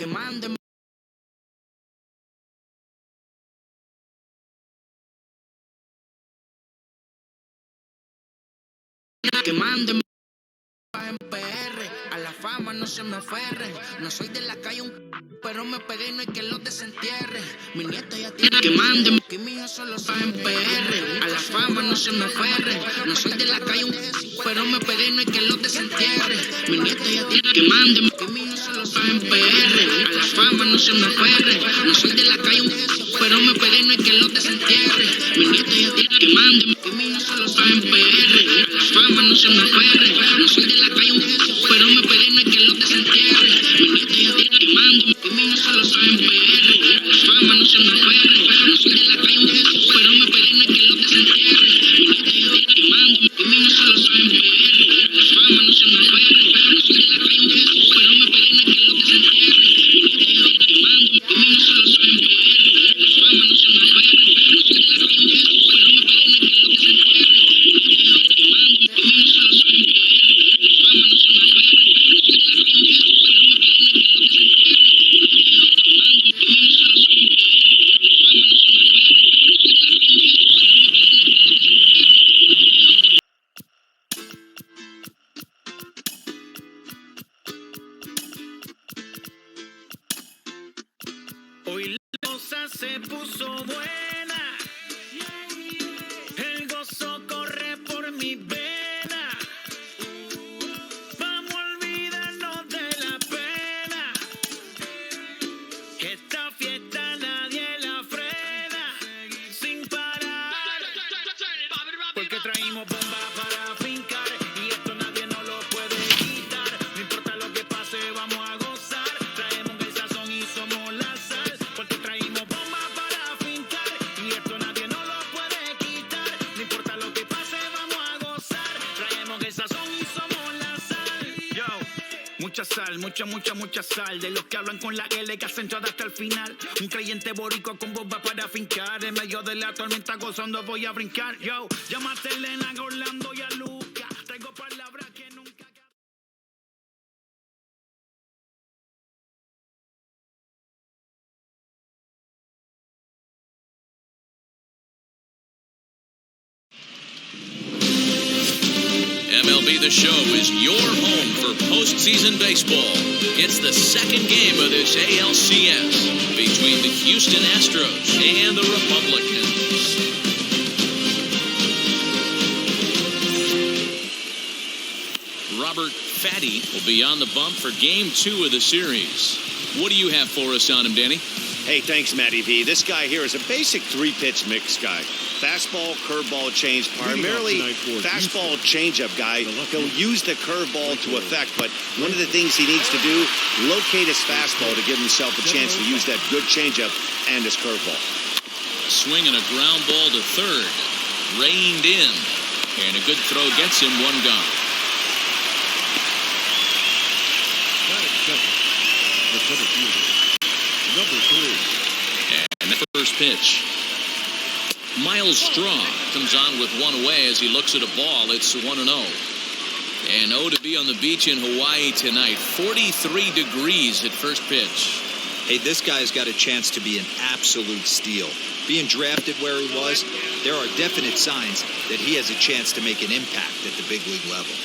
que manden. Que manden en PR, a la fama no se me aferren. No soy de la calle, pero me pegué y no hay que los desentierre. Mi nieto ya tiene que manden, que mi hijo solo sabe en PR. A la fama no se me aferren. No soy de la calle, pero me pegué y no hay que los desentierre. Mi nieto ya tiene que manden, que mi hijo solo sabe en PR. A la fama no se me aferren. No soy de la calle, pero me pegué y no hay que los desentierre. Mi nieto ya tiene que manden, que mi hijo solo sabe en PR. A la fama no se me aferren. No soy de la calle, pero me pegué y no hay que los desentierre. Mi nieto ya tiene que manden, que mi hijo solo sabe en PR. A la fama no se me aferren. No soy de la calle, pero me pegué y no hay que los desentierre. Mi nieto ya tiene que manden, que mi hijo solo sabe en PR. A la fama no se me aferren. No soy de la calle, pero me pegué y no hay que los desentierre. Mi nieto ya tiene que manden, que mi hijo solo sabe en PR. A la fama no se me aferren. No soy de la calle, pero me pegué y no hay que los desentierre. Mi nieto ya tiene que manden, que mi hijo solo sabe en PR. A la fama no se me aferren. No soy de la calle, pero me pegué y no hay que los desentierre. Mi nieto ya tiene que manden, que mi hijo solo sabe en PR. A la fama no se me aferren. No soy de la calle, pero me pegué y no hay que los desentierre. Hoy la cosa se puso buena, el gozo corre por mi vena, vamos a olvidarnos de la pena, esta fiesta nadie la frena, sin parar, porque traímos bomba para fincar, y esto nadie nos lo puede quitar, no importa lo que pase vamos a gozar, traemos el sazón y somos la sal, porque traímos bomba para fincar, y esto nadie nos lo puede quitar, no importa lo que pase vamos a gozar, traemos el sazón y somos la sal. Yo, mucha sal, mucha sal, de los que hablan con la L que hacen todo hasta el final, un creyente boricua con bomba para fincar, en medio de la tormenta gozando voy a brincar. Yo, llámate a Elena, a Orlando y a Luca, traigo palabras que nunca... MLB The Show is your home for postseason baseball. It's the second game of this ALCS between the Houston Astros and the Republicans. Robert Fatty will be on the bump for Game 2 of the series. What do you have for us on him, Danny? Hey, thanks, Matty V. This guy here is a basic three-pitch mix guy. Fastball, curveball, change, primarily fastball changeup guy. He'll use the curveball to effect, but one of the things he needs to do, locate his fastball to give himself a chance to use that good changeup and his curveball. Swing and a ground ball to third. Reined in. And a good throw gets him one gone. And the first pitch. Miles Straw comes on with one away as he looks at a ball. It's 1-0. And 0 to be on the beach in Hawaii tonight. 43 degrees at first pitch. Hey, this guy's got a chance to be an absolute steal. Being drafted where he was, there are definite signs that he has a chance to make an impact at the big league level.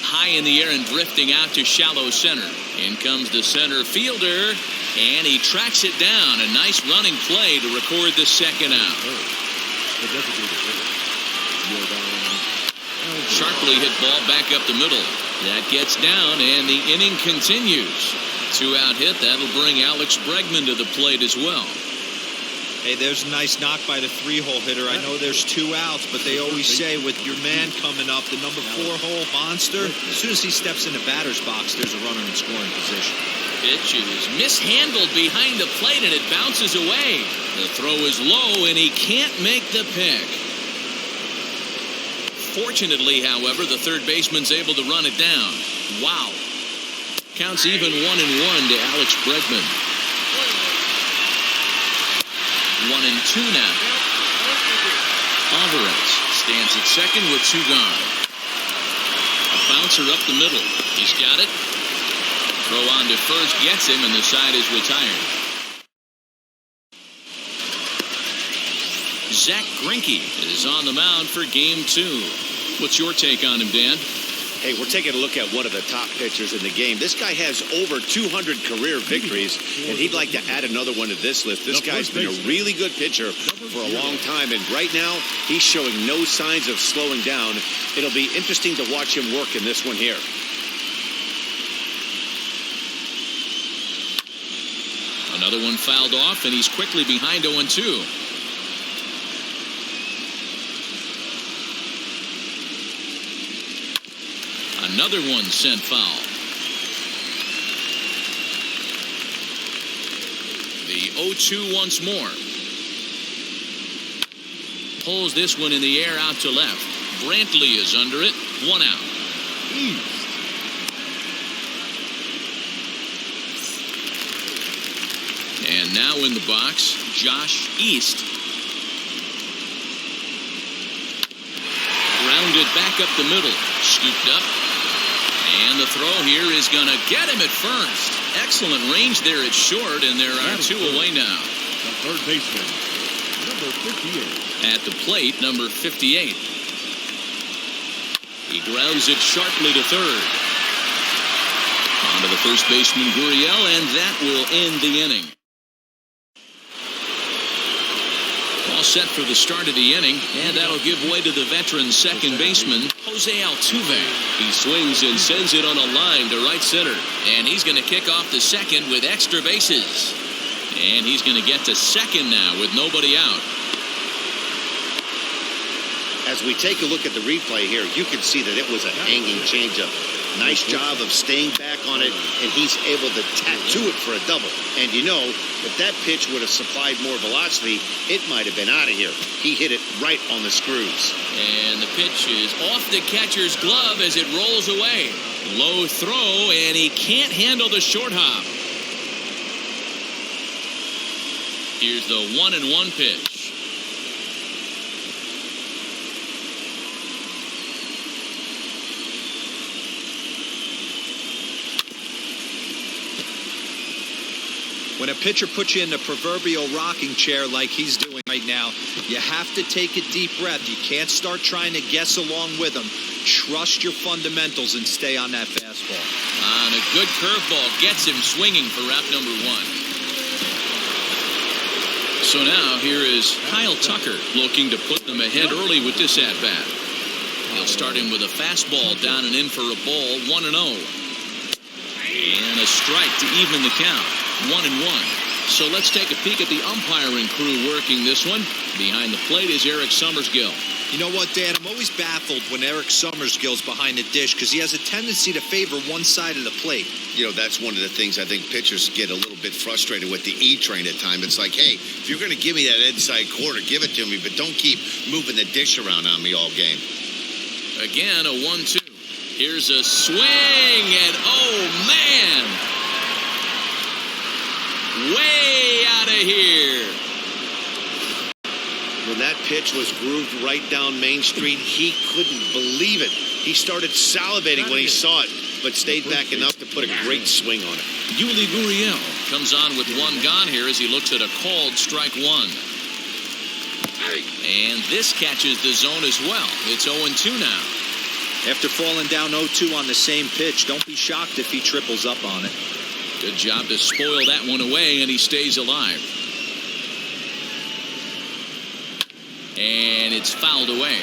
High in the air and drifting out to shallow center. In comes the center fielder, and he tracks it down. A nice running play to record the second out. Sharply hit ball back up the middle. That gets down, and the inning continues. 2-out hit. That'll bring Alex Bregman to the plate as well. Hey, there's a nice knock by the 3-hole hitter. I know there's 2 outs, but they always say with your man coming up, the number 4-hole monster, as soon as he steps in the batter's box, there's a runner in scoring position. Pitch is mishandled behind the plate, and it bounces away. The throw is low, and he can't make the pick. Fortunately, however, the third baseman's able to run it down. Wow. Counts even 1-1 to Alex Bregman. 1-2 now. Alvarez stands at second with 2 gone. A bouncer up the middle. He's got it. Throw on to first gets him, and the side is retired. Zach Greinke is on the mound for game 2. What's your take on him, Dan? Hey, we're taking a look at one of the top pitchers in the game. This guy has over 200 career victories, and he'd like to add another one to this list. This guy's been a really good pitcher for a long time, and right now he's showing no signs of slowing down. It'll be interesting to watch him work in this one here. Another one fouled off, and he's quickly behind 0-2. Another one sent foul. The 0-2 once more. Pulls this one in the air out to left. Brantley is under it. 1 out. And now in the box, Josh East. Grounded back up the middle. Scooped up. And the throw here is going to get him at first. Excellent range there at short, and there are 2 away now. The third baseman, number 58. At the plate, number 58. He grounds it sharply to third. On to the first baseman, Gurriel, and that will end the inning. All set for the start of the inning, and that'll give way to the veteran second baseman, Jose Altuve. He swings and sends it on a line to right center, and he's going to kick off the second with extra bases. And he's going to get to second now with nobody out. As we take a look at the replay here, you can see that it was a hanging changeup. Nice job of staying back on it, and he's able to tattoo it for a double. And you know, if that pitch would have supplied more velocity, it might have been out of here. He hit it right on the screws. And the pitch is off the catcher's glove as it rolls away. Low throw, and he can't handle the short hop. Here's the 1-1 pitch. When a pitcher puts you in the proverbial rocking chair like he's doing right now, you have to take a deep breath. You can't start trying to guess along with him. Trust your fundamentals and stay on that fastball. And a good curveball gets him swinging for route number 1. So now here is Kyle Tucker looking to put them ahead early with this at-bat. He'll start him with a fastball down and in for a ball, 1-0. And a strike to even the count. 1-1. So let's take a peek at the umpiring crew working this one. Behind the plate is Eric Summersgill. You know what, Dan? I'm always baffled when Eric Summersgill's behind the dish because he has a tendency to favor one side of the plate. You know, that's one of the things I think pitchers get a little bit frustrated with the E-train at times. It's like, hey, if you're going to give me that inside corner, give it to me, but don't keep moving the dish around on me all game. Again, a 1-2. Here's a swing, and oh, man! Way out of here. When that pitch was grooved right down Main Street, he couldn't believe it. He started salivating when he saw it, but stayed back enough to put a great swing on it. Yuli Gurriel comes on with 1 gone here as he looks at a called strike 1. And this catches the zone as well. It's 0-2 now. After falling down 0-2 on the same pitch, don't be shocked if he triples up on it. Good job to spoil that one away, and he stays alive. And it's fouled away.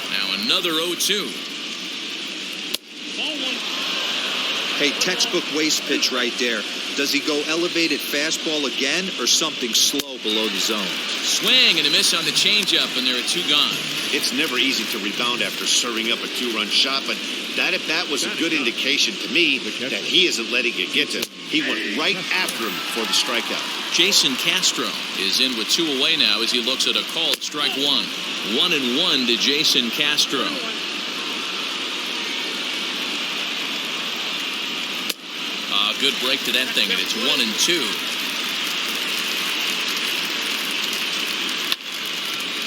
Now another 0-2. Hey, textbook waste pitch right there. Does he go elevated fastball again or something slow below the zone? Swing and a miss on the changeup, and there are 2 gone. It's never easy to rebound after serving up a 2-run shot, but that at-bat was a good indication to me that he isn't letting it get to him. He went right after him for the strikeout. Jason Castro is in with 2 away now as he looks at a called strike 1. 1-1 to Jason Castro. Good break to that thing, and it's 1-2.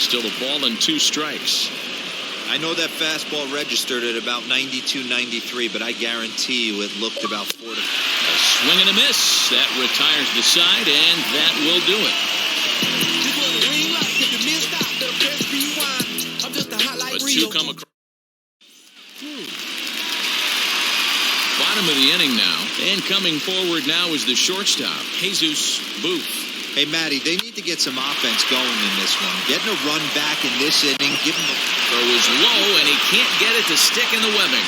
Still a ball and 2 strikes. I know that fastball registered at about 92, 93, but I guarantee you it looked about 4 to 5. A swing and a miss. That retires the side, and that will do it. As two come across. Bottom of the inning now, and coming forward now is the shortstop, Jesus Booth. Hey, Matty, they need to get some offense going in this one. Getting a run back in this inning, giving the throw is low, and he can't get it to stick in the webbing.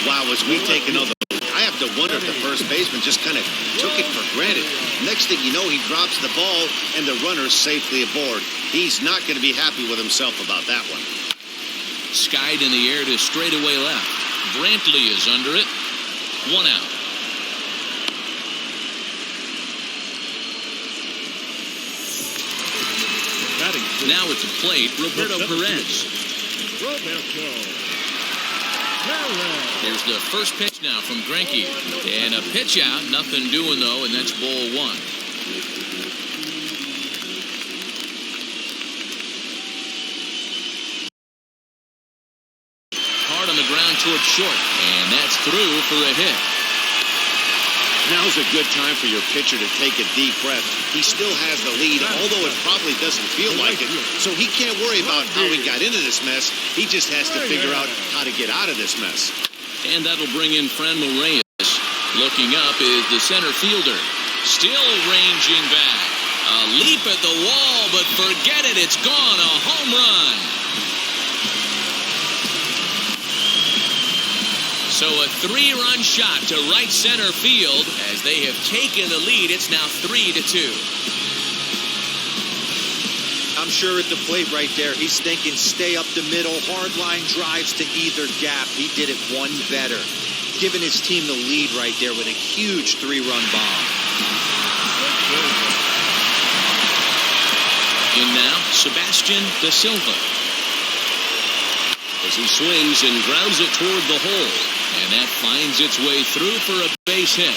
Wow, as we take another, I have to wonder if the first baseman just kind of took it for granted. Next thing you know, he drops the ball, and the runner's safely aboard. He's not going to be happy with himself about that one. Skied in the air to straightaway left. Brantley is under it. 1 out. Now at the plate, Roberto Perez. Here's the first pitch now from Greinke. And a pitch out. Nothing doing, though, and that's ball 1. Hard on the ground towards short. And that's through for a hit. Now's a good time for your pitcher to take a deep breath. He still has the lead, although it probably doesn't feel like it. So he can't worry about how he got into this mess. He just has to figure out how to get out of this mess. And that'll bring in Franmil Reyes. Looking up is the center fielder. Still ranging back. A leap at the wall, but forget it. It's gone. A home run. So a 3-run shot to right center field. As they have taken the lead, it's now 3-2. I'm sure at the plate right there, he's thinking stay up the middle, hard line drives to either gap. He did it one better, giving his team the lead right there with a huge 3-run bomb. In now, Sebastian Da Silva. As he swings and grounds it toward the hole. And that finds its way through for a base hit.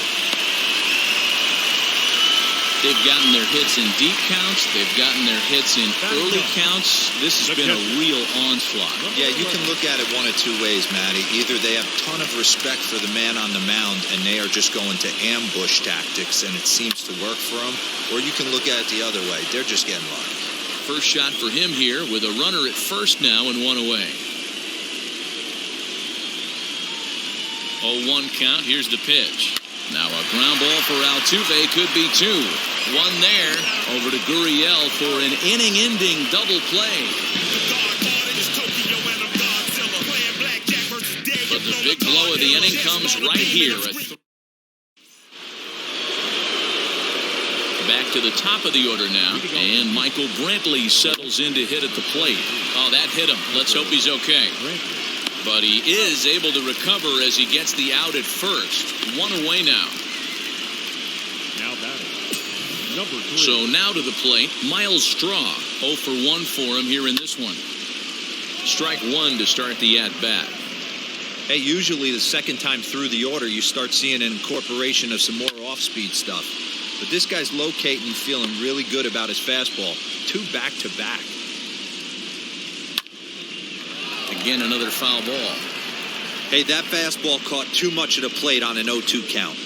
They've gotten their hits in deep counts. They've gotten their hits in early counts. This has been a real onslaught. Yeah, you can look at it one of two ways, Matty. Either they have a ton of respect for the man on the mound and they are just going to ambush tactics and it seems to work for them, or you can look at it the other way. They're just getting lucky. First shot for him here with a runner at first now and 1 away. 0-1 count. Here's the pitch. Now a ground ball for Altuve. Could be 2. 1 there. Over to Gurriel for an inning-ending double play. But the big blow of the inning comes right here. Back to the top of the order now. And Michael Brantley settles in to hit at the plate. Oh, that hit him. Let's hope he's okay. But he is able to recover as he gets the out at first. 1 away now. Now batting, number 3. So now to the plate, Miles Straw. 0 for 1 for him here in this one. Strike 1 to start the at-bat. Hey, usually the second time through the order, you start seeing an incorporation of some more off-speed stuff. But this guy's locating, feeling really good about his fastball. 2 back-to-back. Again, another foul ball. Hey, that fastball caught too much of the plate on an 0-2 count.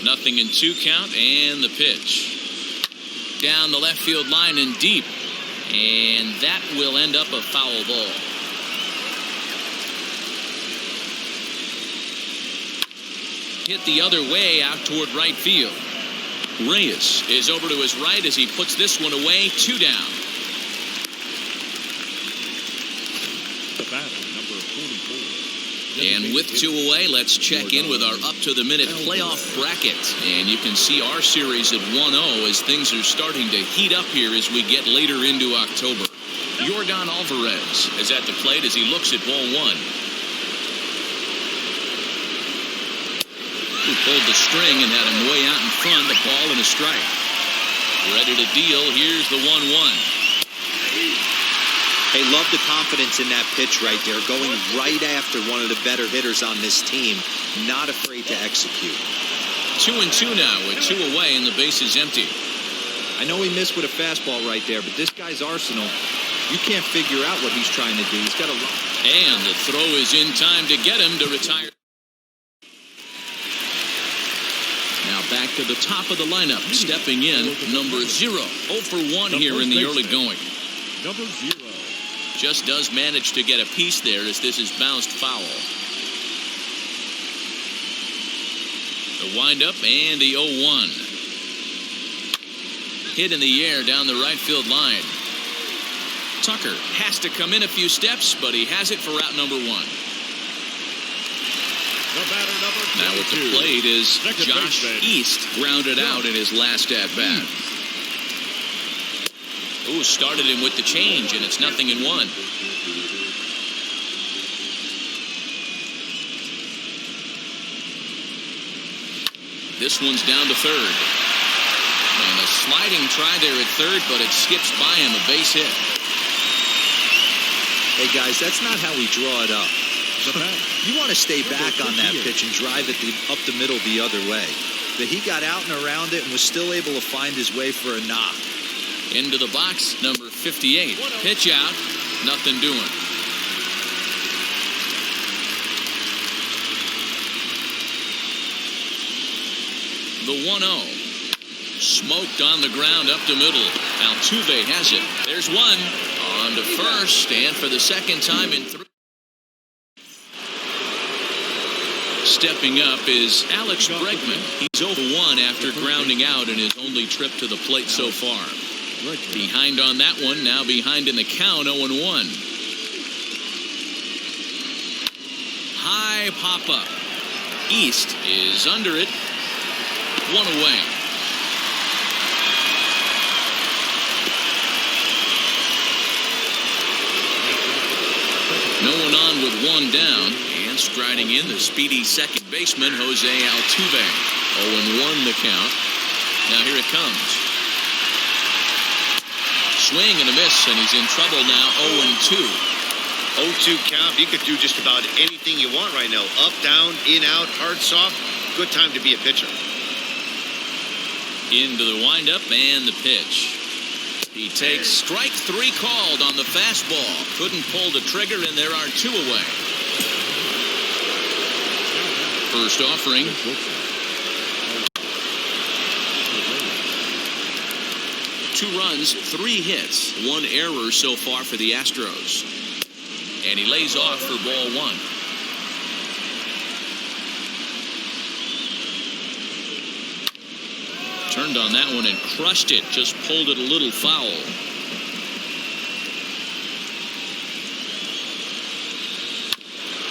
Nothing in 2 count, and the pitch. Down the left field line and deep. And that will end up a foul ball. Hit the other way out toward right field. Reyes is over to his right as he puts this one away. 2 down. The batter, number 44. And with 2 away, let's check in with our up-to-the-minute playoff bracket. And you can see our series at 1-0 as things are starting to heat up here as we get later into October. Yordan Alvarez is at the plate as he looks at ball 1. Who pulled the string and had him way out in front, a ball and a strike. Ready to deal, here's the 1-1. Hey, love the confidence in that pitch right there, going right after one of the better hitters on this team, not afraid to execute. 2-2 now with 2 away and the base is empty. I know he missed with a fastball right there, but this guy's arsenal, you can't figure out what he's trying to do. He's got a lot. And the throw is in time to get him to retire. Now back to the top of the lineup. Stepping in, number 0. 0 for 1 here in the early going. Number 0. Just does manage to get a piece there as this is bounced foul. The windup and the 0-1. Hit in the air down the right field line. Tucker has to come in a few steps, but he has it for out number 1. The batter, number 22. Now at the plate is Second Josh baseman. East, grounded out in his last at-bat. Ooh, started him with the change, and it's 0-1. This one's down to third. And a sliding try there at third, but it skips by him, a base hit. Hey, guys, that's not how we draw it up. You want to stay back on that pitch and drive it up the middle the other way. But he got out and around it and was still able to find his way for a knock. Into the box, number 58. Pitch out, nothing doing. The 1-0. Smoked on the ground up the middle. Altuve has it. There's one. On to first, and for the second time in 3. Stepping up is Alex Bregman. He's 0-1 after grounding out in his only trip to the plate so far. Behind on that one, now behind in the count, 0-1. High pop-up. East is under it. 1 away. No one on with 1 down. And striding in, the speedy second baseman, Jose Altuve. 0-1 the count. Now here it comes. Swing and a miss, and he's in trouble now, 0-2. 0-2 count. You could do just about anything you want right now. Up, down, in, out, hard, soft. Good time to be a pitcher. Into the windup and the pitch. He takes strike 3 called on the fastball. Couldn't pull the trigger, and there are 2 away. First offering. 2 runs, 3 hits, 1 error so far for the Astros. And he lays off for ball 1. Turned on that one and crushed it. Just pulled it a little foul.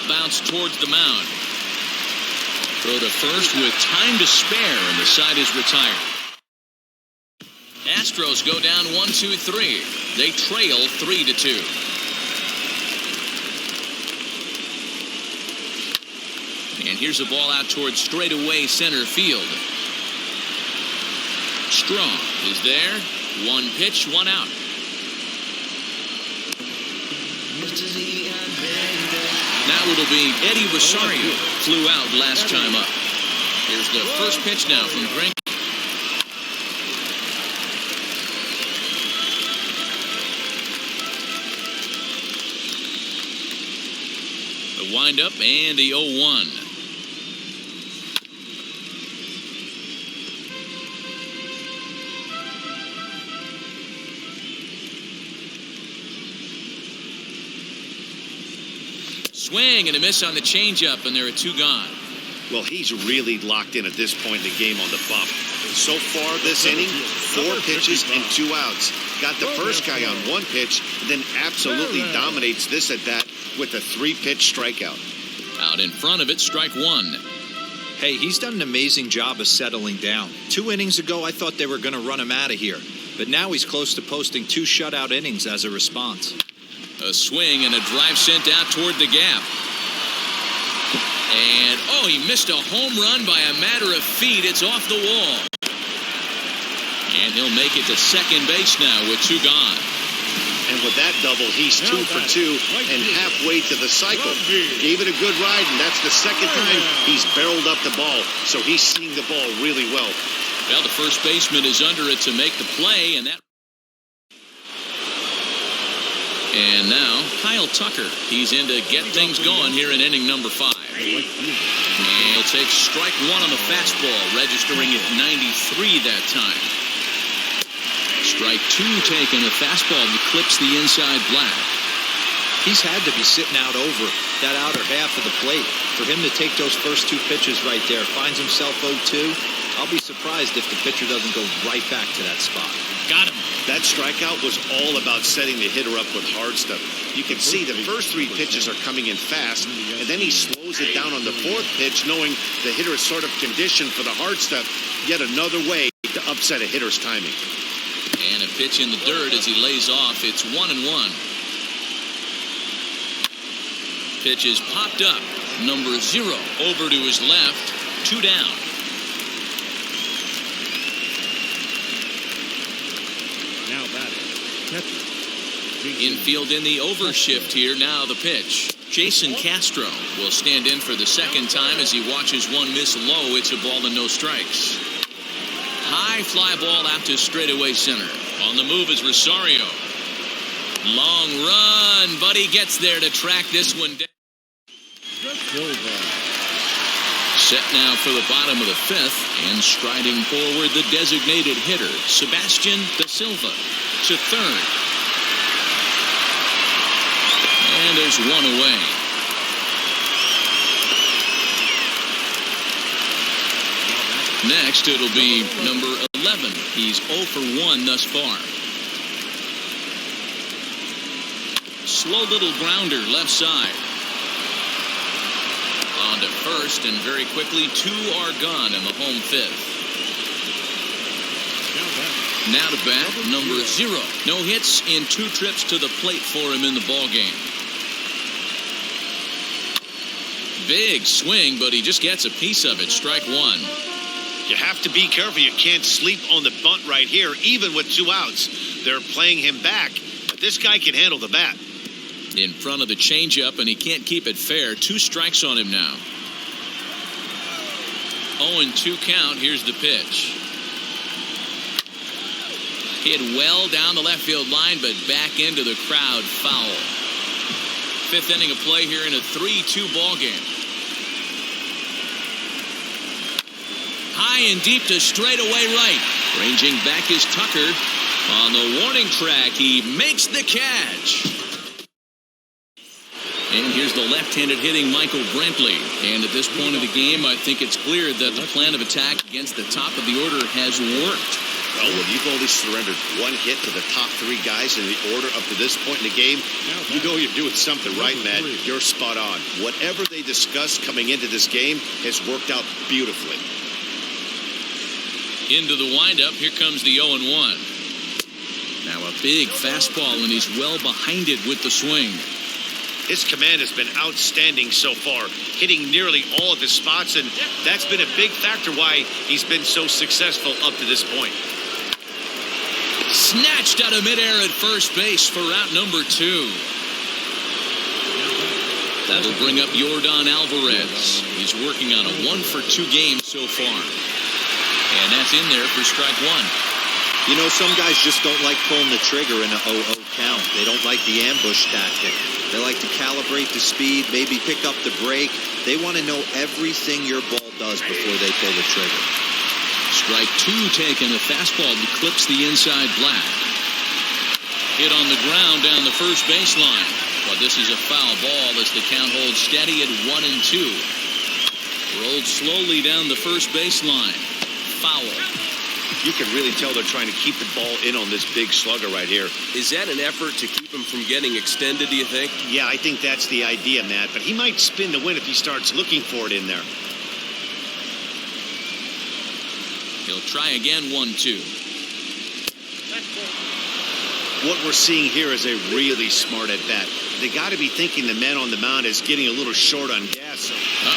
Bounce towards the mound. Throw to first with time to spare, and the side is retired. Astros go down 1-2-3. They trail 3-2. And here's a ball out towards straightaway center field. Strong is there. 1 pitch, 1 out. Now it'll be Eddie Rosario. Flew out last time up. Here's the first pitch now from Grink. The windup and the 0-1. Swing and a miss on the changeup, and there are 2 gone. Well, he's really locked in at this point in the game on the bump. So far this inning, 4 pitches and 2 outs. Got the first guy on 1 pitch, then absolutely dominates this at bat with a 3-pitch strikeout. Out in front of it, strike 1. Hey, he's done an amazing job of settling down. 2 innings ago, I thought they were going to run him out of here. But now he's close to posting 2 shutout innings as a response. A swing and a drive sent out toward the gap. And, oh, he missed a home run by a matter of feet. It's off the wall. And he'll make it to second base now with 2 gone. And with that double, he's 2 for 2 and halfway to the cycle. Gave it a good ride, and that's the second time he's barreled up the ball. So he's seeing the ball really well. Well, the first baseman is under it to make the play, and now Kyle Tucker. He's in to get things going here in inning number 5. And he'll take strike 1 on the fastball, registering at 93 that time. Strike 2 taken, a fastball that clips the inside black. He's had to be sitting out over that outer half of the plate. For him to take those first 2 pitches right there, finds himself 0-2. I'll be surprised if the pitcher doesn't go right back to that spot. Got him. That strikeout was all about setting the hitter up with hard stuff. You can see the first 3 pitches are coming in fast, and then he slows it down on the 4th pitch, knowing the hitter is sort of conditioned for the hard stuff. Yet another way to upset a hitter's timing. And a pitch in the dirt as he lays off. It's 1-1. Pitch is popped up. Number 0 over to his left. 2 down. Now batting, catcher. Infield in the overshift here. Now the pitch. Jason Castro will stand in for the second time as he watches one miss low. It's a ball and no strikes. High fly ball out to straightaway center. On the move is Rosario. Long run, but he gets there to track this one down. Set now for the bottom of the 5th, and striding forward the designated hitter, Sebastian Da Silva, to third. And there's one away. Next, it'll be number 11. He's 0 for 1 thus far. Slow little grounder left side. On to first, and very quickly 2 are gone in the home 5th. Now to bat, number 0. No hits in 2 trips to the plate for him in the ball game. Big swing, but he just gets a piece of it. Strike 1. You have to be careful. You can't sleep on the bunt right here, even with 2 outs. They're playing him back, but this guy can handle the bat. In front of the changeup, and he can't keep it fair. 2 strikes on him now. 0-2 count. Here's the pitch. Hit well down the left field line, but back into the crowd. Foul. 5th inning of play here in a 3-2 ball game. High and deep to straightaway right. Ranging back is Tucker. On the warning track, he makes the catch. And here's the left-handed hitting Michael Brantley. And at this point of the game, I think it's clear that the plan of attack against the top of the order has worked. Well, when you've only surrendered 1 hit to the top 3 guys in the order up to this point in the game, you know you're doing something right, Matt. You're spot on. Whatever they discussed coming into this game has worked out beautifully. Into the windup, here comes the 0-1. Now a big fastball, and he's well behind it with the swing. His command has been outstanding so far, hitting nearly all of his spots, and that's been a big factor why he's been so successful up to this point. Snatched out of midair at first base for out number 2. That'll bring up Yordan Alvarez. He's working on a 1-for-2 game so far. And that's in there for strike 1. You know, some guys just don't like pulling the trigger in a 0-0 count. They don't like the ambush tactic. They like to calibrate the speed, maybe pick up the break. They want to know everything your ball does before they pull the trigger. Strike 2 taken, a fastball that clips the inside black. Hit on the ground down the first baseline. But this is a foul ball as the count holds steady at 1-2. Rolled slowly down the first baseline. Foul. You can really tell they're trying to keep the ball in on this big slugger right here. Is that an effort to keep him from getting extended, do you think? Yeah, I think that's the idea, Matt. But he might spin the win if he starts looking for it in there. He'll try again, 1-2. What we're seeing here is a really smart at-bat. They got to be thinking the man on the mound is getting a little short on gas. So.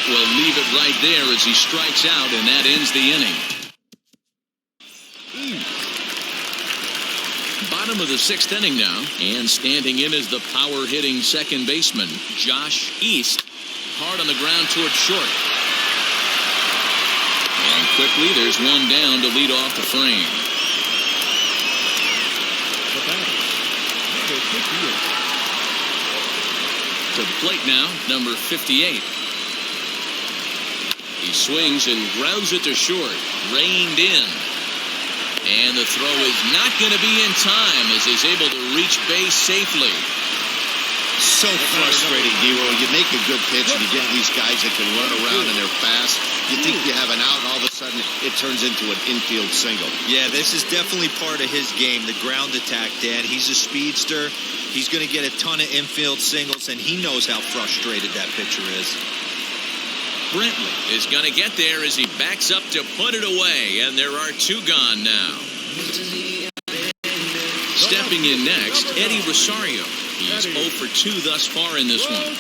We'll leave it right there as he strikes out, and that ends the inning. Bottom of the 6th inning now, and standing in is the power-hitting second baseman, Josh East. Hard on the ground toward short. And quickly, there's one down to lead off the frame. The batter, number 58. To the plate now, number 58. He swings and grounds it to short. Reined in. And the throw is not going to be in time as he's able to reach base safely. So frustrating, D-Roll. You make a good pitch and you get these guys that can run around and they're fast. You think you have an out and all of a sudden it turns into an infield single. Yeah, this is definitely part of his game, the ground attack, Dan. He's a speedster. He's going to get a ton of infield singles, and he knows how frustrated that pitcher is. Brentley is going to get there as he backs up to put it away, and there are two gone now. Stepping in next, Eddie Rosario. He's 0 for 2 thus far in this one.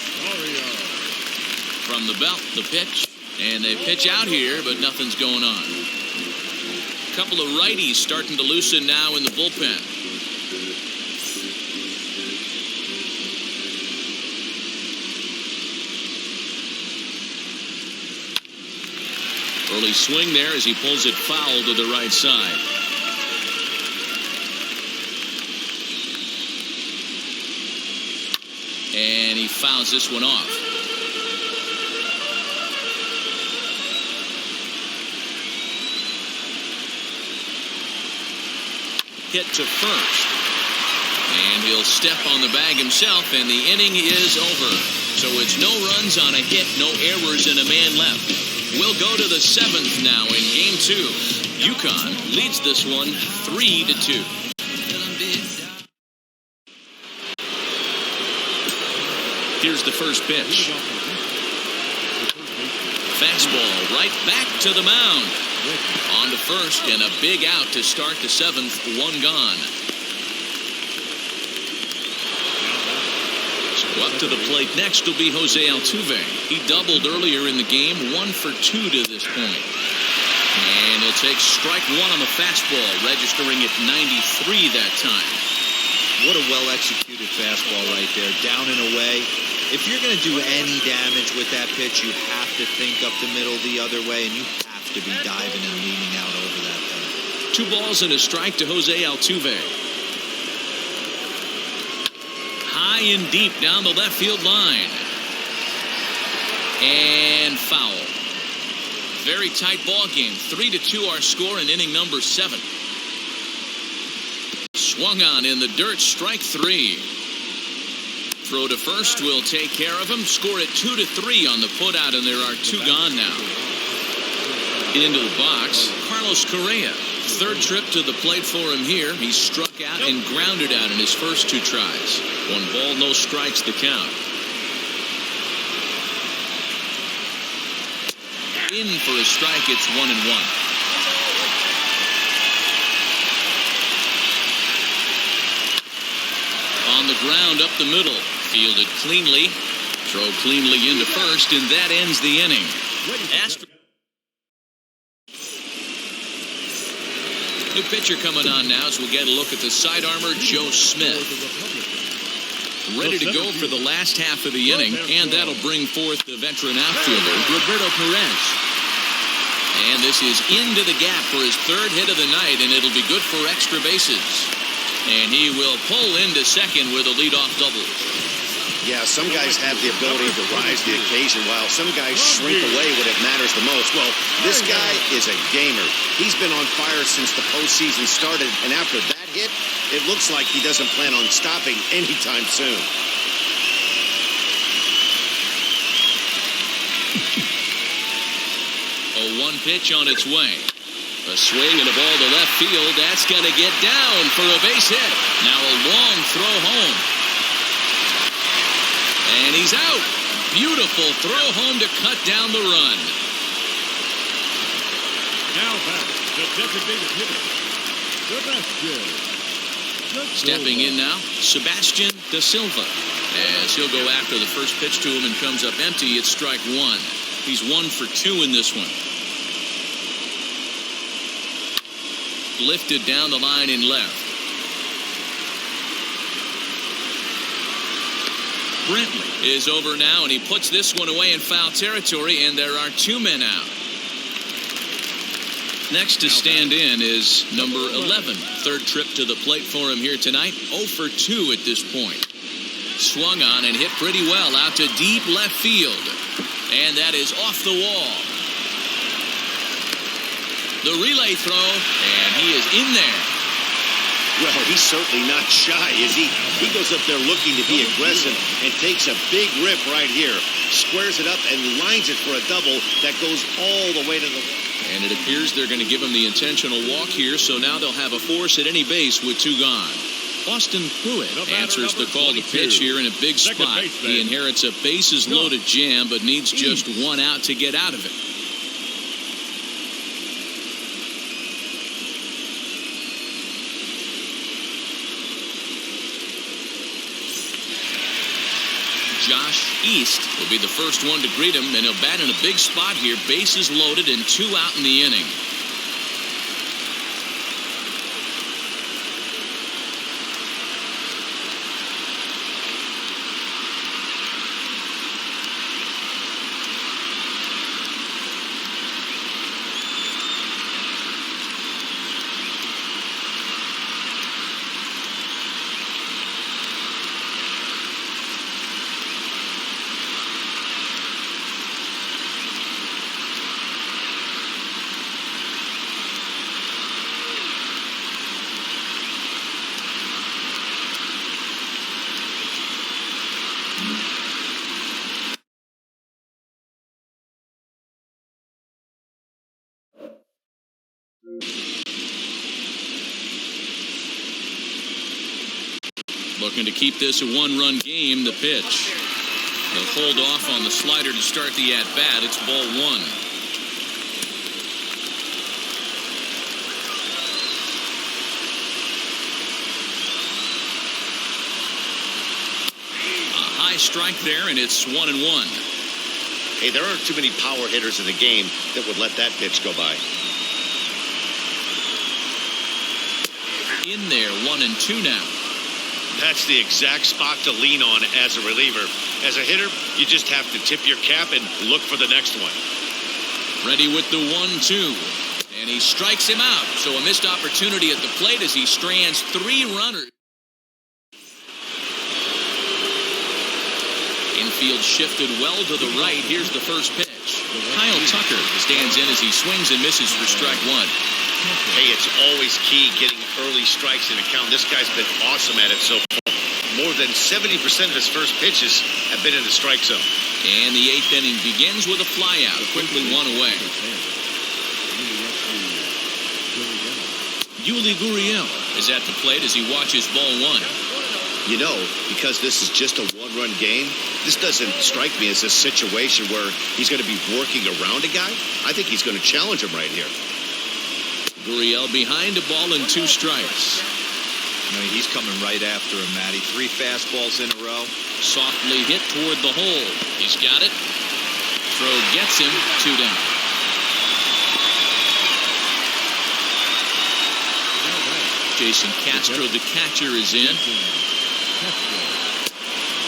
From the belt, the pitch, and they pitch out here, but nothing's going on. A couple of righties starting to loosen now in the bullpen. Early swing there as he pulls it foul to the right side. And he fouls this one off. Hit to first. And he'll step on the bag himself, and the inning is over. So it's no runs on a hit, no errors, and a man left. We'll go to the 7th now in Game 2. UConn leads this one 3-2. Here's the first pitch. Fastball right back to the mound. On to first, and a big out to start the 7th. One gone. So up to the plate next will be Jose Altuve. He doubled earlier in the game, 1 for 2 to this point. And he'll take strike one on the fastball, registering at 93 that time. What a well-executed fastball right there, down and away. If you're going to do any damage with that pitch, you have to think up the middle the other way, and you have to be diving and leaning out over that thing. 2 balls and a strike to Jose Altuve. High and deep down the left field line. And foul. Very tight ball game. 3-2 our score in inning number 7. Swung on in the dirt, strike 3. Throw to first will take care of him. Score it 2-3 on the putout, and there are 2 gone now. Into the box, Carlos Correa. 3rd trip to the plate for him here. He struck out and grounded out in his first 2 tries. 1 ball, no strikes the count. In for a strike, it's 1-1. On the ground up the middle. Fielded cleanly. Throw cleanly into first, and that ends the inning. New pitcher coming on now as we'll get a look at the side armor, Joe Smith. Ready to go for the last half of the inning, and that'll bring forth the veteran outfielder, Roberto Perez. And this is into the gap for his 3rd hit of the night, and it'll be good for extra bases. And he will pull into second with a leadoff double. Yeah, some guys have the ability to rise to the occasion while some guys shrink away when it matters the most. Well, this guy is a gamer. He's been on fire since the postseason started, and after that hit, it looks like he doesn't plan on stopping anytime soon. A 1 pitch on its way. A swing and a ball to left field. That's going to get down for a base hit. Now a long throw home. And he's out. Beautiful throw home to cut down the run. Now back, the designated hitter, Sebastian. Stepping in now, Sebastian Da Silva. As he'll go after the first pitch to him and comes up empty, it's strike 1. He's 1 for 2 in this one. Lifted down the line in left. Brentley is over now, and he puts this one away in foul territory, and there are 2 men out. Next to stand in is number 11. Third trip to the plate for him here tonight. 0 for 2 at this point. Swung on and hit pretty well out to deep left field. And that is off the wall. The relay throw, and he is in there. Well, he's certainly not shy, is he? He goes up there looking to be aggressive and takes a big rip right here. Squares it up and lines it for a double that goes all the way to the wall. And it appears they're going to give him the intentional walk here, so now they'll have a force at any base with 2 gone. Austin Pruitt answers the call to pitch here in a big spot. He inherits a bases-loaded jam, but needs just 1 out to get out of it. Josh East will be the first one to greet him, and he'll bat in a big spot here. Bases loaded and 2 out in the inning. Looking to keep this a 1-run game, the pitch. They'll hold off on the slider to start the at-bat. It's ball 1. A high strike there, and it's 1-1. Hey, there aren't too many power hitters in the game that would let that pitch go by. In there, 1-2 now. That's the exact spot to lean on as a reliever. As a hitter, you just have to tip your cap and look for the next one. Ready with the 1-2. And he strikes him out. So a missed opportunity at the plate as he strands 3 runners. Infield shifted well to the right. Here's the first pitch. Kyle Tucker stands in as he swings and misses for strike 1. Hey, it's always key getting early strikes in a count. This guy's been awesome at it so far. More than 70% of his first pitches have been in the strike zone. And the 8th inning begins with a flyout. Quickly 1 away. Yuli Gurriel is at the plate as he watches ball 1. You know, because this is just a 1-run game, this doesn't strike me as a situation where he's going to be working around a guy. I think he's going to challenge him right here. Gurriel behind a ball and 2 strikes. I mean, he's coming right after him, Matty. 3 fastballs in a row. Softly hit toward the hole. He's got it. Throw gets him. 2 down. Jason Castro, the catcher, is in.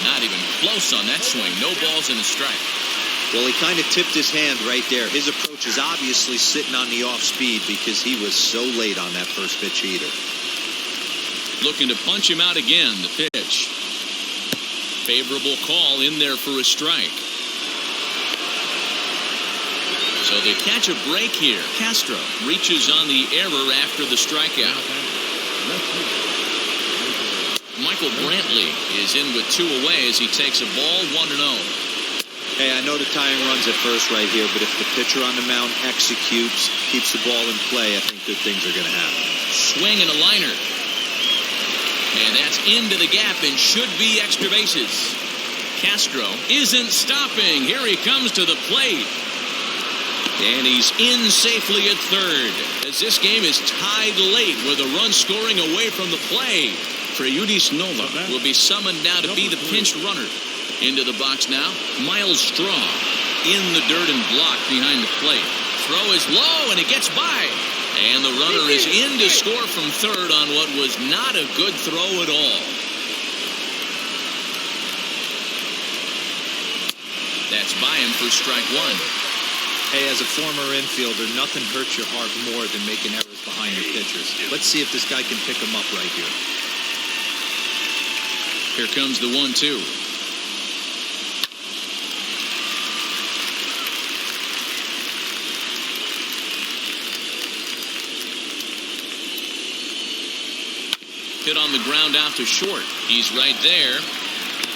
Not even close on that swing. No balls and a strike. Well, he kind of tipped his hand right there. His approach is obviously sitting on the off speed because he was so late on that first pitch heater. Looking to punch him out again, the pitch. Favorable call in there for a strike. So they catch a break here. Castro reaches on the error after the strikeout. Michael Brantley is in with 2 away as he takes a ball 1-0. Hey, I know the tying run's at first right here, but if the pitcher on the mound executes, keeps the ball in play, I think good things are going to happen. Swing and a liner. And that's into the gap and should be extra bases. Castro isn't stopping. Here he comes to the plate. And he's in safely at third, as this game is tied late with a run scoring away from the play. Treyudis Nova will be summoned now to be the pinch runner. Into the box now, Miles Straw in the dirt and blocked behind the plate. Throw is low and it gets by. And the runner is in to score from third on what was not a good throw at all. That's by him for strike 1. Hey, as a former infielder, nothing hurts your heart more than making errors behind your pitchers. Let's see if this guy can pick them up right here. Here comes the 1-2. Hit on the ground out to short. He's right there.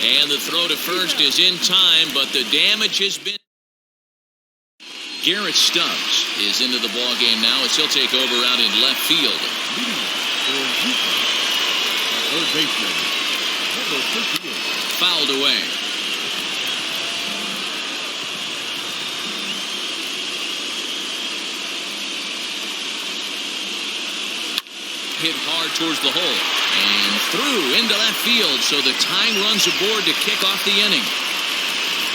And the throw to first is in time, but the damage has been... Garrett Stubbs is into the ball game now as he'll take over out in left field. Third baseman, number 58. Fouled away. Hit hard towards the hole and through into left field, so the tying runs aboard to kick off the inning.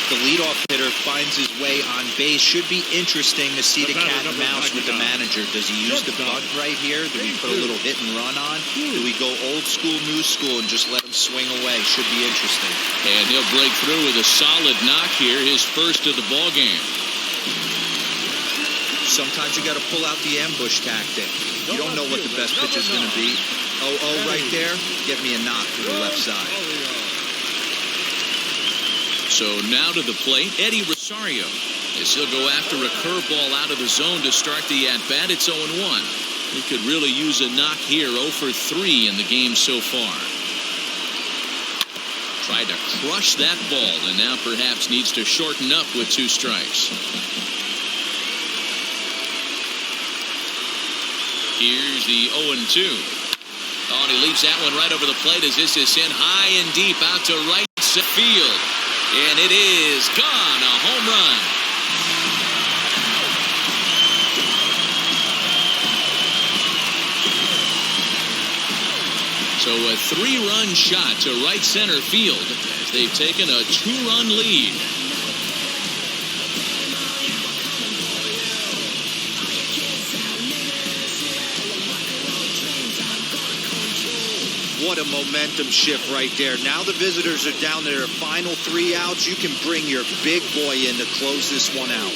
The leadoff hitter finds his way on base. Should be interesting to see the cat and mouse with the manager. Does he use the bunt right here? Do we put a little hit and run on? Do we go old school, new school, and just let him swing away? Should be interesting. And he'll break through with a solid knock here, his first of the ball game. Sometimes you got to pull out the ambush tactic. You don't know what the best pitch is going to be. Oh, right there. Get me a knock to the left side. So now to the plate, Eddie Rosario, as he'll go after a curveball out of the zone to start the at-bat. It's 0-1. He could really use a knock here. 0 for 3 in the game so far. Tried to crush that ball and now perhaps needs to shorten up with 2 strikes. Here's the 0-2. Oh, and he leaves that one right over the plate as this is sent high and deep out to right field. And it is gone. A home run. So a 3-run shot to right center field as they've taken a 2-run lead. What a momentum shift right there. Now the visitors are down to their final 3 outs. You can bring your big boy in to close this one out.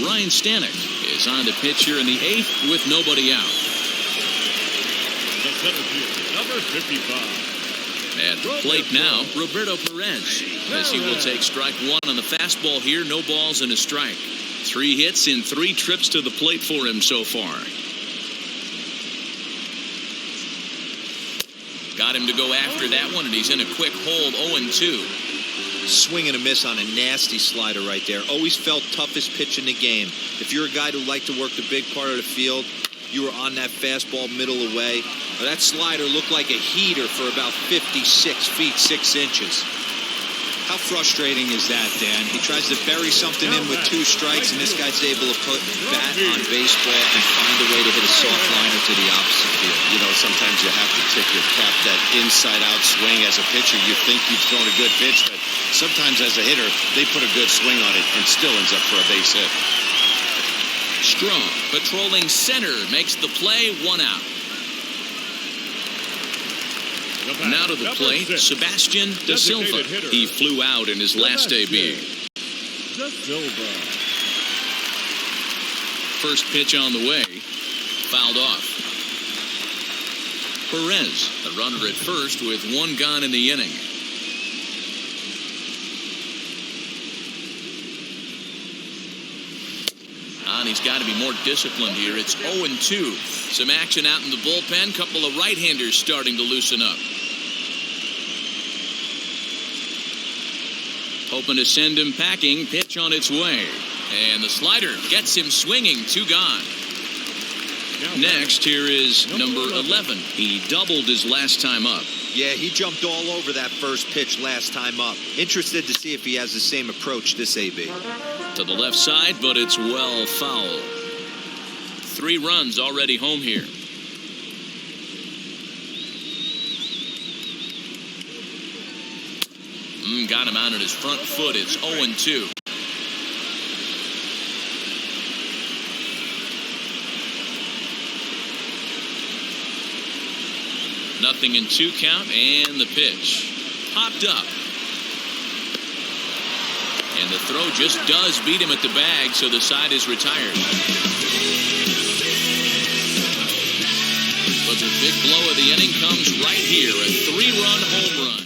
Ryan Stanek is on the pitch here in the 8th with nobody out. The center field, number 55. At the plate now, Roberto Perez, as he will take strike 1 on the fastball here. No balls and a strike. 3 hits in 3 trips to the plate for him so far. Got him to go after that one, and he's in a quick hold. 0-2. Swing and a miss on a nasty slider right there. Always felt toughest pitch in the game. If you're a guy who liked to work the big part of the field, you were on that fastball middle away. That slider looked like a heater for about 56 feet 6 inches. How frustrating is that, Dan? He tries to bury something in with 2 strikes, and this guy's able to put bat on baseball and find a way to hit a soft liner to the opposite field. You know, sometimes you have to tip your cap. That inside-out swing as a pitcher, you think you've thrown a good pitch, but sometimes as a hitter, they put a good swing on it and still ends up for a base hit. Strong, patrolling center, makes the play. 1 out. Now to the plate, Sebastian Da Silva. He flew out in his last AB. Da Silva. First pitch on the way, fouled off. Perez, the runner at first with 1 gone in the inning. And he's got to be more disciplined here. It's 0-2. Some action out in the bullpen. Couple of right-handers starting to loosen up. Hoping to send him packing. Pitch on its way. And the slider gets him swinging. 2 gone. Next, here is number 11. He doubled his last time up. Yeah, he jumped all over that first pitch last time up. Interested to see if he has the same approach this AB. To the left side, but it's well foul. 3 runs already home here. Got him out on his front foot. It's 0-2. 0-2 count, and the pitch popped up. And the throw just does beat him at the bag, so the side is retired. But the big blow of the inning comes right here, a 3-run home run.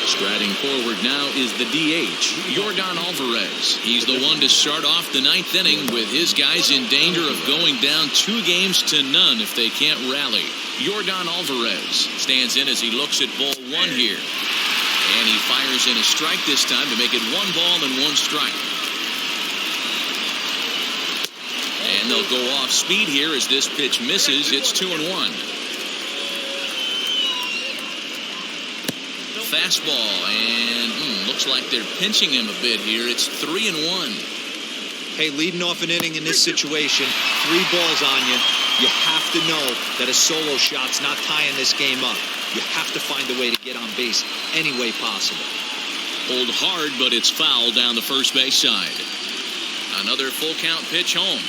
Striding forward now is the DH, Yordan Alvarez. He's the one to start off the 9th inning with his guys in danger of going down 2-0 if they can't rally. Yordan Alvarez stands in as he looks at ball 1 here. And he fires in a strike this time to make it 1 ball and 1 strike. And they'll go off speed here as this pitch misses. It's 2-1. Fastball, and looks like they're pinching him a bit here. It's 3-1. Hey, leading off an inning in this situation, 3 balls on you. You have to know that a solo shot's not tying this game up. You have to find a way to get on base any way possible. Pulled hard, but it's foul down the first base side. Another full count pitch home.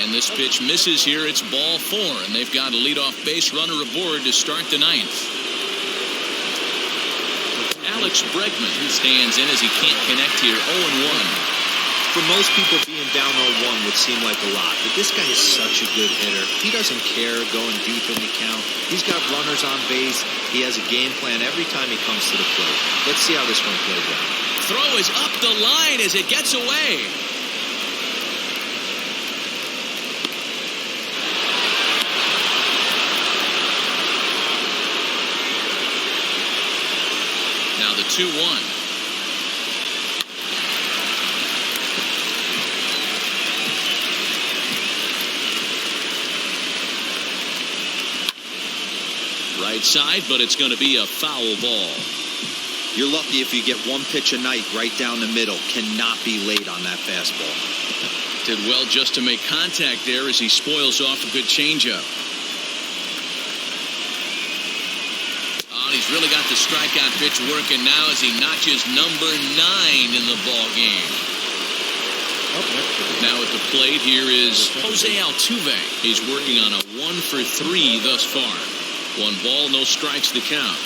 And this pitch misses here. It's ball 4, and they've got a leadoff base runner aboard to start the 9th. Alex Bregman stands in as he can't connect here. 0-1. For most people, being down 0-1 would seem like a lot, but this guy is such a good hitter. He doesn't care going deep in the count. He's got runners on base. He has a game plan every time he comes to the plate. Let's see how this one plays out. Throw is up the line as it gets away. Now the 2-1. Right side, but it's going to be a foul ball. You're lucky if you get 1 pitch a night right down the middle. Cannot be late on that fastball. Did well just to make contact there as he spoils off a good changeup. He's really got the strikeout pitch working now as he notches number 9 in the ball game. Now at the plate here is Jose Altuve. He's working on a 1-for-3 thus far. 1 ball, no strikes to count.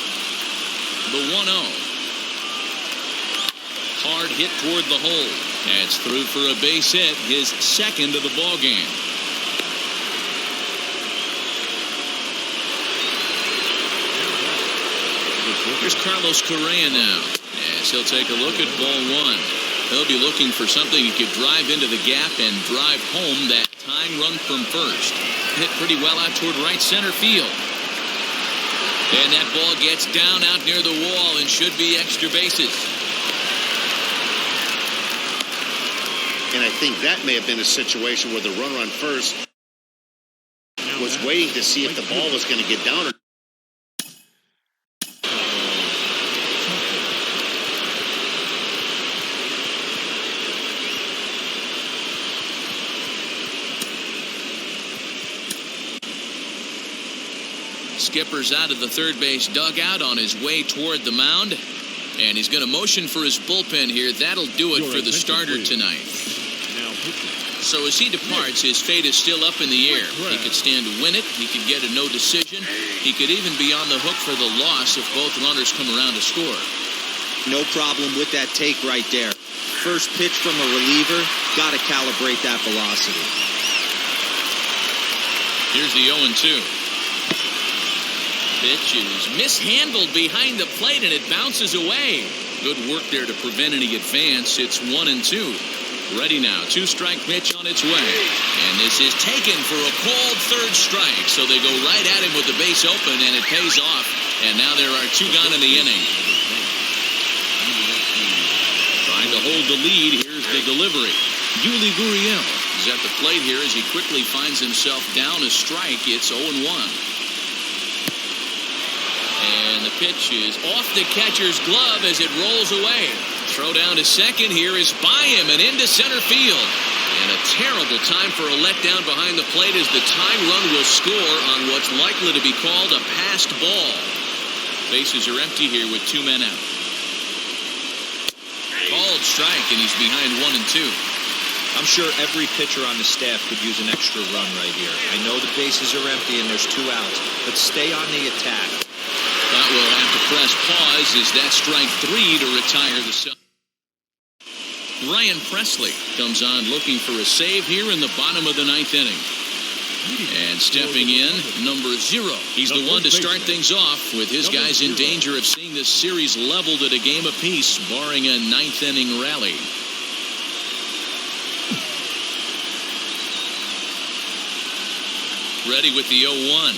The 1-0. Hard hit toward the hole. That's through for a base hit, his 2nd of the ball game. Here's Carlos Correa now, as he'll take a look at ball 1. He'll be looking for something he could drive into the gap and drive home that tying run from first. Hit pretty well out toward right center field. And that ball gets down out near the wall and should be extra bases. And I think that may have been a situation where the runner on first was waiting to see if the ball was going to get down or Skipper's out of the third base dugout on his way toward the mound. And he's going to motion for his bullpen here. That'll do it for the starter tonight. So as he departs, his fate is still up in the air. He could stand to win it. He could get a no decision. He could even be on the hook for the loss if both runners come around to score. No problem with that take right there. First pitch from a reliever, got to calibrate that velocity. Here's the 0-2. Pitch is mishandled behind the plate and it bounces away. Good work there to prevent any advance. It's 1-2. Ready now. 2-strike pitch on its way. And this is taken for a called 3rd strike. So they go right at him with the base open and it pays off. And now there are 2 gone in the inning. Trying to hold the lead. Here's the delivery. Yuli Gurriel is at the plate here as he quickly finds himself down a strike. It's 0-1. And the pitch is off the catcher's glove as it rolls away. Throw down to second here is by him and into center field. And a terrible time for a letdown behind the plate as the tying run will score on what's likely to be called a passed ball. Bases are empty here with 2 men out. Called strike and he's behind 1-2. I'm sure every pitcher on the staff could use an extra run right here. I know the bases are empty and there's 2 outs, but stay on the attack. That will have to press pause as that strike 3 to retire the sub. Ryan Presley comes on looking for a save here in the bottom of the 9th inning. And stepping in, number 0. He's the one to start things off with his guys in danger of seeing this series leveled at a game apiece, barring a 9th inning rally. Ready with the 0-1.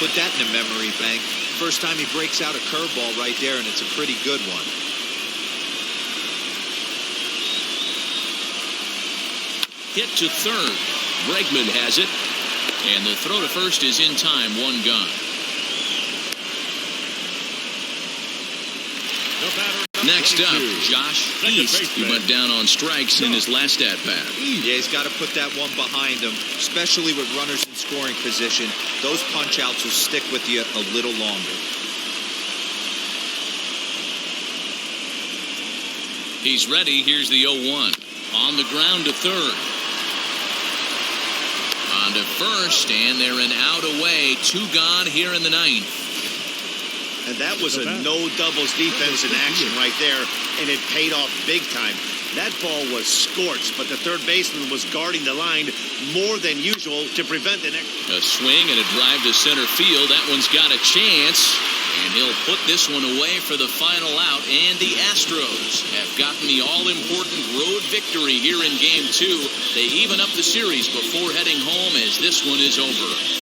Put that in a memory bank. First time he breaks out a curveball right there, and it's a pretty good one. Hit to third. Bregman has it. And the throw to first is in time. 1 gone. Next up, Josh East. He went down on strikes in his last at-bat. Yeah, he's got to put that one behind him, especially with runners in scoring position. Those punch-outs will stick with you a little longer. He's ready. Here's the 0-1. On the ground to third. On to first, and they're an out away. 2 gone here in the 9th. And that was a no-doubles defense in action right there, and it paid off big time. That ball was scorched, but the third baseman was guarding the line more than usual to prevent the next. A swing and a drive to center field. That one's got a chance, and he'll put this one away for the final out. And the Astros have gotten the all-important road victory here in Game 2. They even up the series before heading home as this one is over.